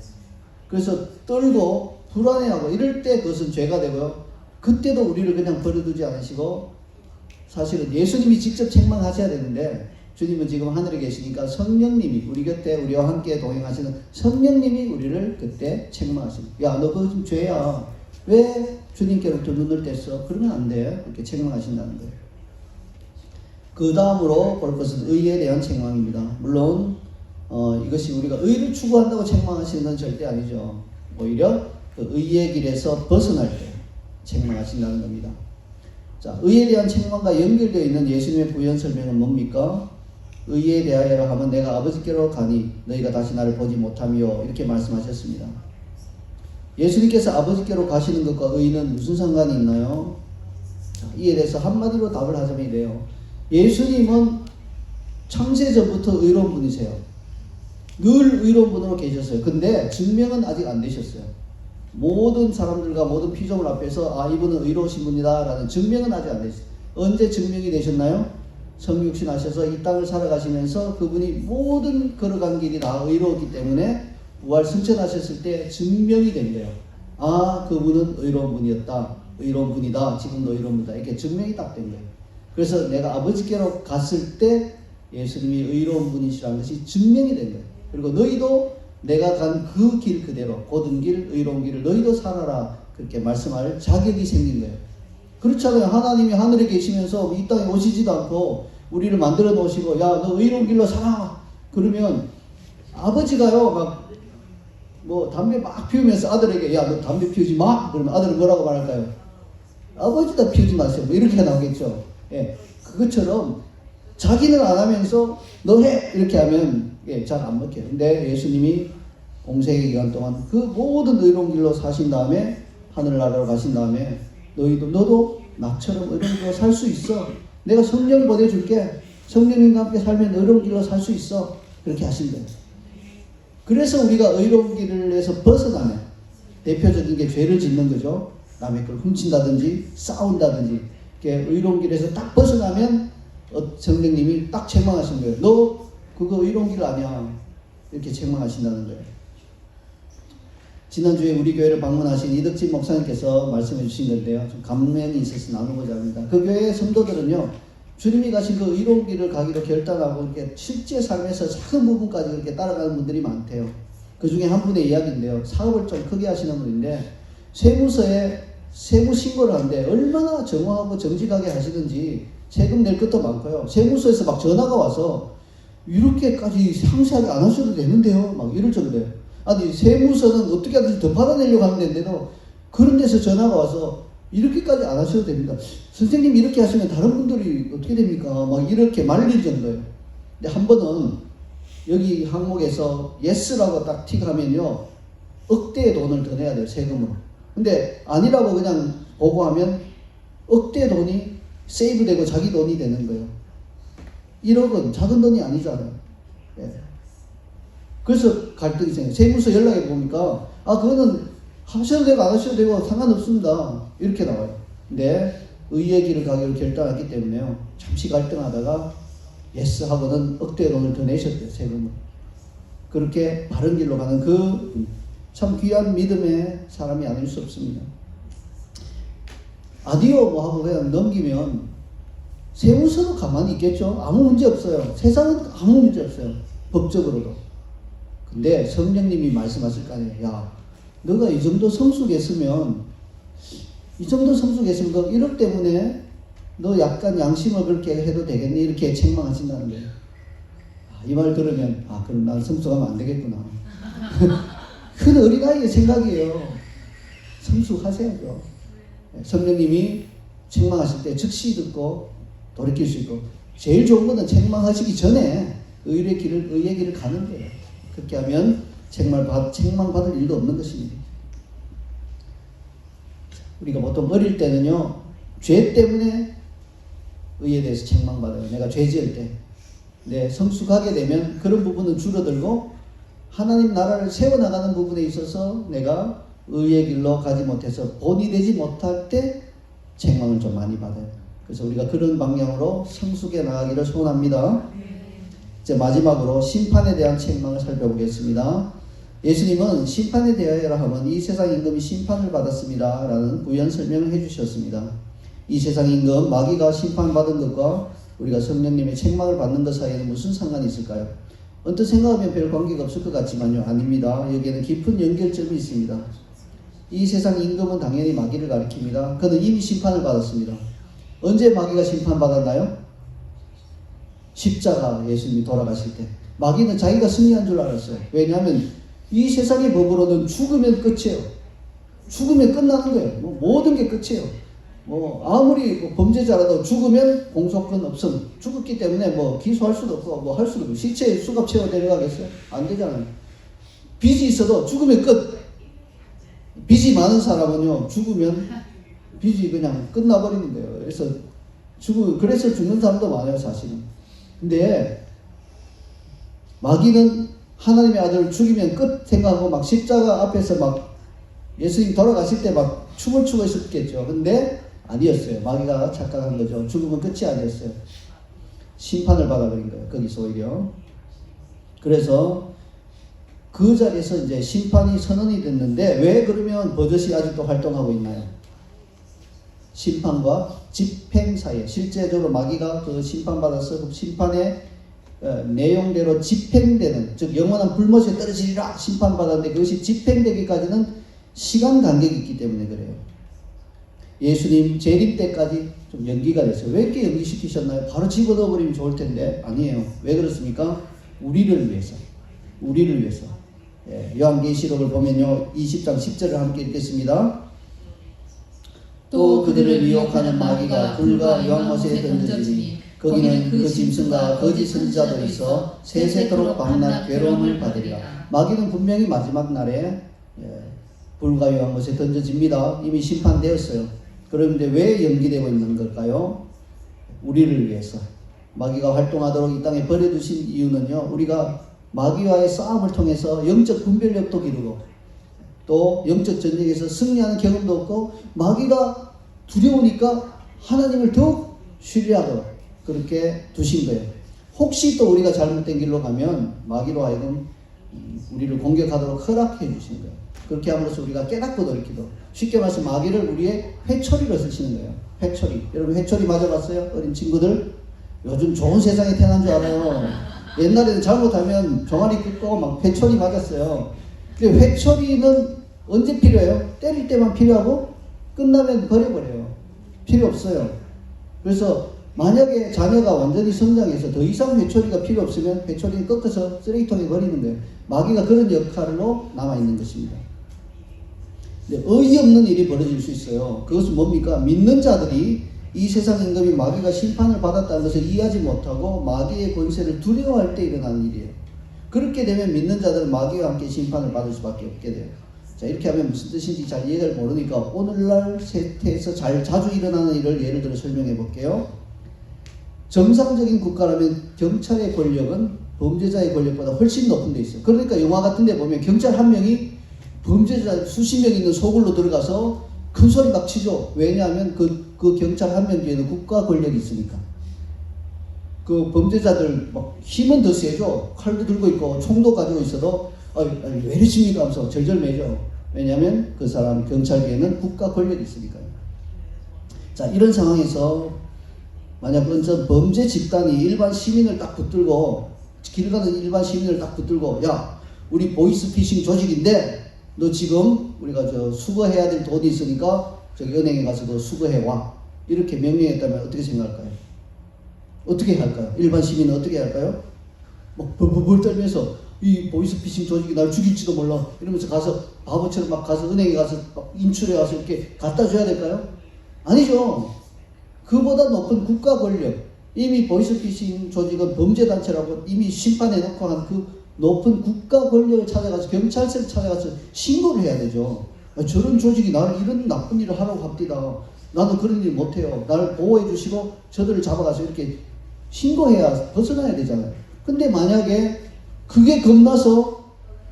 그래서 떨고 불안해하고 이럴 때 그것은 죄가 되고요. 그때도 우리를 그냥 버려두지 않으시고 사실은 예수님이 직접 책망하셔야 되는데 주님은 지금 하늘에 계시니까 성령님이 우리 곁에 우리와 함께 동행하시는 성령님이 우리를 그때 책망하십니다. 야, 너 그거 좀 죄야. 왜 주님께로부터 눈을 뗐어? 그러면 안 돼. 이렇게 책망하신다는 거예요. 그 다음으로 볼 것은 의에 대한 책망입니다. 물론 이것이 우리가 의를 추구한다고 책망하시는 건 절대 아니죠. 오히려 그 의의 길에서 벗어날 때 책망하신다는 겁니다. 자, 의에 대한 책망과 연결되어 있는 예수님의 부연 설명은 뭡니까? 의에 대하여라 하면 내가 아버지께로 가니 너희가 다시 나를 보지 못하며 이렇게 말씀하셨습니다. 예수님께서 아버지께로 가시는 것과 의는 무슨 상관이 있나요? 자, 이에 대해서 한마디로 답을 하자면 이래요. 예수님은 창세 전부터 의로운 분이세요. 늘 의로운 분으로 계셨어요. 근데 증명은 아직 안 되셨어요. 모든 사람들과 모든 피조물 앞에서 아, 이분은 의로우신 분이다 라는 증명은 아직 안 됐어요. 언제 증명이 되셨나요? 성육신 하셔서 이 땅을 살아가시면서 그분이 모든 걸어간 길이 다 의로웠기 때문에 부활 승천하셨을 때 증명이 된 거예요. 아, 그분은 의로운 분이었다. 의로운 분이다. 지금도 의로운 분이다. 이렇게 증명이 딱 된 거예요. 그래서 내가 아버지께로 갔을 때 예수님이 의로운 분이시라는 것이 증명이 된 거예요. 그리고 너희도 내가 간 그 길 그대로 고든 길, 의로운 길을 너희도 살아라. 그렇게 말씀할 자격이 생긴 거예요. 그렇잖아요. 하나님이 하늘에 계시면서 이 땅에 오시지도 않고 우리를 만들어 놓으시고 야, 너 의로운 길로 살아. 그러면 아버지가요 막 뭐 담배 막 피우면서 아들에게 야, 너 담배 피우지 마. 그러면 아들은 뭐라고 말할까요? 아버지다 피우지 마세요. 뭐 이렇게 나오겠죠. 예, 그것처럼 자기는 안 하면서 너 해 이렇게 하면 예, 잘 안 먹혀요. 근데 예수님이 공생의 기간 동안 그 모든 의로운 길로 사신 다음에 하늘나라로 가신 다음에 너도 나처럼 의로운 길로 살 수 있어. 내가 성령 보내줄게. 성령님과 함께 살면 의로운 길로 살 수 있어. 그렇게 하신 거예요. 그래서 우리가 의로운 길에서 벗어나면 대표적인 게 죄를 짓는 거죠. 남의 걸 훔친다든지 싸운다든지 이렇게 의로운 길에서 딱 벗어나면 성령님이 딱 책망하신 거예요. 너 그거 의로운 길 아니야. 이렇게 책망하신다는 거예요. 지난주에 우리 교회를 방문하신 이덕진 목사님께서 말씀해 주신 건데요. 좀 감명이 있어서 나누고자 합니다. 그 교회의 성도들은요. 주님이 가신 그 의로운 길을 가기로 결단하고 이렇게 실제 삶에서 작은 부분까지 이렇게 따라가는 분들이 많대요. 그 중에 한 분의 이야기인데요. 사업을 좀 크게 하시는 분인데 세무서에 세무 신고를 하는데 얼마나 정확하고 정직하게 하시는지 세금 낼 것도 많고요. 세무서에서 막 전화가 와서 이렇게까지 상세하게 안 하셔도 되는데요. 막 이럴 정도예요. 아니 세무서는 어떻게 하든지 더 받아내려고 하는 데인데도 그런 데서 전화가 와서 이렇게까지 안 하셔도 됩니다. 선생님 이렇게 하시면 다른 분들이 어떻게 됩니까? 막 이렇게 말릴 정도예요. 근데 한 번은 여기 항목에서 예스라고 딱 틱하면요 억대의 돈을 더 내야 돼요. 세금으로. 근데 아니라고 그냥 보고하면 억대 돈이 세이브되고 자기 돈이 되는 거예요. 1억은 작은 돈이 아니잖아요. 예. 그래서 갈등이 생겨요. 세무서 연락해 보니까 아 그거는 하셔도 되고 안 하셔도 되고 상관없습니다. 이렇게 나와요. 근데 의의 길을 가기로 결단했기 때문에요. 잠시 갈등하다가 예스 하고는 억대의 돈을 더 내셨대요. 세금을. 그렇게 바른 길로 가는 그 참 귀한 믿음의 사람이 아닐 수 없습니다. 아디오 뭐 하고 그냥 넘기면 세무서도 가만히 있겠죠. 아무 문제 없어요. 세상은 아무 문제 없어요. 법적으로도. 근데 성령님이 말씀하실 거 아니에요. 야, 너가 이 정도 성숙했으면 그 1억 때문에 너 약간 양심을 그렇게 해도 되겠니? 이렇게 책망하신다는 거예요. 이 말 들으면 그럼 난 성숙하면 안 되겠구나. 큰 어린아이의 생각이에요. 성숙하셔야죠. 성령님이 책망하실 때 즉시 듣고 돌이킬 수 있고, 제일 좋은 것은 책망하시기 전에 의의 길을 가는 거예요. 그렇게 하면 책망받을 일도 없는 것입니다. 우리가 보통 어릴 때는요, 죄 때문에 의에 대해서 책망받아요. 내가 죄 지을 때. 근데 성숙하게 되면 그런 부분은 줄어들고 하나님 나라를 세워나가는 부분에 있어서 내가 의의 길로 가지 못해서 본이 되지 못할 때 책망을 좀 많이 받아요. 그래서 우리가 그런 방향으로 성숙해 나가기를 소원합니다. 이제 마지막으로 심판에 대한 책망을 살펴보겠습니다. 예수님은 심판에 대하여라 하면 이 세상 임금이 심판을 받았습니다 라는 부연 설명을 해주셨습니다. 이 세상 임금 마귀가 심판받은 것과 우리가 성령님의 책망을 받는 것 사이에는 무슨 상관이 있을까요? 언뜻 생각하면 별 관계가 없을 것 같지만요, 아닙니다. 여기에는 깊은 연결점이 있습니다. 이 세상 임금은 당연히 마귀를 가리킵니다. 그는 이미 심판을 받았습니다. 언제 마귀가 심판받았나요? 십자가 예수님이 돌아가실 때. 마귀는 자기가 승리한 줄 알았어요. 왜냐하면 이 세상의 법으로는 죽으면 끝이에요. 죽으면 끝나는 거예요. 모든 게 끝이에요. 아무리 범죄자라도 죽으면 공소권 없음. 죽었기 때문에 기소할 수도 없고 할 수도 없고, 시체에 수갑 채워 데려가겠어요? 안 되잖아요. 빚이 있어도 죽으면 끝. 빚이 많은 사람은요, 죽으면 빚이 그냥 끝나버리는 거예요. 그래서 죽는 사람도 많아요, 사실은. 근데 마귀는 하나님의 아들을 죽이면 끝 생각하고 막 십자가 앞에서 막 예수님 돌아가실 때 막 춤을 추고 있었겠죠. 근데 아니었어요. 마귀가 착각한 거죠. 죽으면 끝이 아니었어요. 심판을 받아버린 거예요. 거기서 오히려. 그래서 그 자리에서 이제 심판이 선언이 됐는데, 왜 그러면 버젓이 아직도 활동하고 있나요? 심판과 집행 사이에, 실제적으로 마귀가 그 심판받아서 그 심판의 내용대로 집행되는, 즉 영원한 불못에 떨어지리라 심판받았는데 그것이 집행되기까지는 시간 간격이 있기 때문에 그래요. 예수님 재림 때까지 좀 연기가 됐어요. 왜 이렇게 연기시키셨나요? 바로 집어넣어버리면 좋을 텐데. 아니에요. 왜 그렇습니까? 우리를 위해서. 우리를 위해서. 요한계시록을 보면요, 20장 10절을 함께 읽겠습니다. 또 그들을 미혹하는 마귀가 불과 요한못에 던져지니 거기는 그 짐승과 거짓 선지자도 있어 세세토록 밤낮 괴로움을 받으리라. 마귀는 분명히 마지막 날에 불과 요한못에 던져집니다. 이미 심판되었어요. 그런데 왜 연기되고 있는 걸까요? 우리를 위해서. 마귀가 활동하도록 이 땅에 버려두신 이유는요, 우리가 마귀와의 싸움을 통해서 영적 분별력도 기르고 또 영적 전쟁에서 승리하는 경험도 없고, 마귀가 두려우니까 하나님을 더욱 신뢰하도록 그렇게 두신 거예요. 혹시 또 우리가 잘못된 길로 가면 마귀로 하여금 우리를 공격하도록 허락해 주시는 거예요. 그렇게 함으로써 우리가 깨닫고 돌이키도, 쉽게 말해서 마귀를 우리의 회초리로 쓰시는 거예요. 회초리. 여러분 회초리 맞아봤어요? 어린 친구들? 요즘 좋은 세상에 태어난 줄 알아요. 옛날에는 잘못하면 종아리 끄고 막 회초리 맞았어요. 근데 회초리는 언제 필요해요? 때릴 때만 필요하고 끝나면 버려버려요. 필요 없어요. 그래서 만약에 자녀가 완전히 성장해서 더 이상 회초리가 필요 없으면 회초리는 꺾어서 쓰레기통에 버리는 거예요. 마귀가 그런 역할로 남아있는 것입니다. 근데 어이없는 일이 벌어질 수 있어요. 그것은 뭡니까? 믿는 자들이 이 세상 임금이 마귀가 심판을 받았다는 것을 이해하지 못하고 마귀의 권세를 두려워할 때 일어나는 일이에요. 그렇게 되면 믿는 자들은 마귀와 함께 심판을 받을 수밖에 없게 돼요. 자, 이렇게 하면 무슨 뜻인지 잘 이해를 모르니까 오늘날 세태에서 자주 일어나는 일을 예를 들어 설명해 볼게요. 정상적인 국가라면 경찰의 권력은 범죄자의 권력보다 훨씬 높은 데 있어요. 그러니까 영화 같은 데 보면 경찰 한 명이 범죄자 수십 명 있는 소굴로 들어가서 큰 소리 막 치죠. 왜냐하면 그 경찰 한 명 뒤에는 국가 권력이 있으니까. 그 범죄자들 막 힘은 더 세죠. 칼도 들고 있고 총도 가지고 있어도 왜 이러십니까 하면서 절절매죠. 왜냐하면 그 사람 경찰 뒤에는 국가 권력이 있으니까요. 자, 이런 상황에서 만약 어떤 범죄 집단이 일반 시민을 딱 붙들고, 길 가는 일반 시민을 딱 붙들고, 야, 우리 보이스피싱 조직인데 너 지금 우리가 수거해야 될 돈이 있으니까 저기 은행에 가서 너 수거해 와. 이렇게 명령했다면 어떻게 생각할까요? 어떻게 할까요? 일반 시민은 어떻게 할까요? 막 벌벌 떨면서 이 보이스피싱 조직이 날 죽일지도 몰라 이러면서 가서 바보처럼 막 가서 은행에 가서 막 인출해 와서 이렇게 갖다 줘야 될까요? 아니죠. 그보다 높은 국가 권력, 이미 보이스피싱 조직은 범죄단체라고 이미 심판해 놓고 한 그 높은 국가 권력을 찾아가서 경찰서를 찾아가서 신고를 해야 되죠. 저런 조직이 나를 이런 나쁜 일을 하라고 합디다. 나는 그런 일 못해요. 나를 보호해 주시고 저들을 잡아가서 이렇게 신고해야 벗어나야 되잖아요. 근데 만약에 그게 겁나서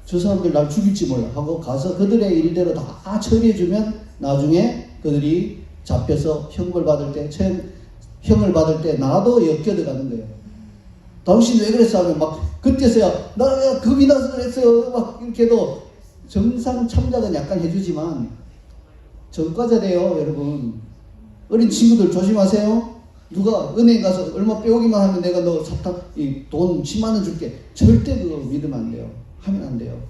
저 사람들 날 죽일지 몰라 하고 가서 그들의 일대로 다 처리해주면 나중에 그들이 잡혀서 형벌 받을 때, 형을 받을 때 나도 엮여들어가는 거예요. 당신 왜 그랬어? 하면 막 그때서야 나 겁이 나서 그랬어요. 막 이렇게 해도 정상 참작은 약간 해주지만 전과자래요, 여러분. 어린 친구들 조심하세요. 누가 은행 가서 얼마 빼오기만 하면 내가 너 사탕, 돈 10만 원 줄게. 절대 그거 믿으면 안 돼요. 하면 안 돼요.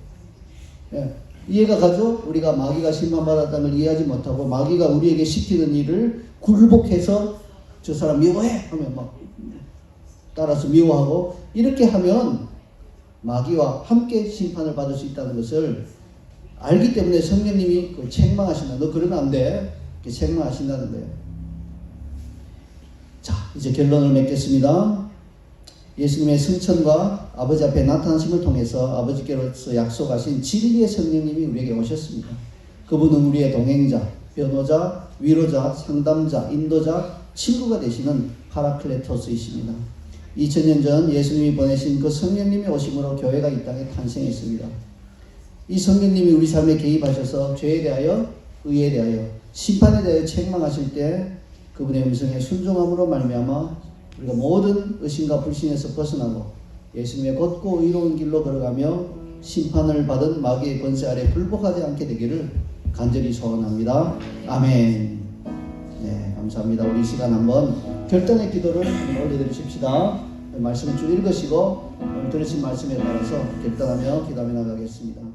예. 이해가 가죠? 우리가 마귀가 심판받았다는 걸 이해하지 못하고 마귀가 우리에게 시키는 일을 굴복해서 저 사람 미워해! 하면 막 따라서 미워하고 이렇게 하면 마귀와 함께 심판을 받을 수 있다는 것을 알기 때문에 성령님이 책망하신다. 너 그러면 안 돼. 이렇게 책망하신다는 거예요. 자, 이제 결론을 맺겠습니다. 예수님의 승천과 아버지 앞에 나타나심을 통해서 아버지께로서 약속하신 진리의 성령님이 우리에게 오셨습니다. 그분은 우리의 동행자, 변호자, 위로자, 상담자, 인도자, 친구가 되시는 파라클레토스이십니다. 2000년 전 예수님이 보내신 그 성령님이 오심으로 교회가 이 땅에 탄생했습니다. 이 성령님이 우리 삶에 개입하셔서 죄에 대하여, 의에 대하여, 심판에 대하여 책망하실 때 그분의 음성에 순종함으로 말미암아 우리가 모든 의심과 불신에서 벗어나고 예수님의 곧고 의로운 길로 걸어가며 심판을 받은 마귀의 권세 아래 굴복하지 않게 되기를 간절히 소원합니다. 아멘. 네, 감사합니다. 우리 이 시간 한번 결단의 기도를 올려드리십시다. 말씀을 쭉 읽으시고 오늘 들으신 말씀에 따라서 결단하며 기도하며 나가겠습니다.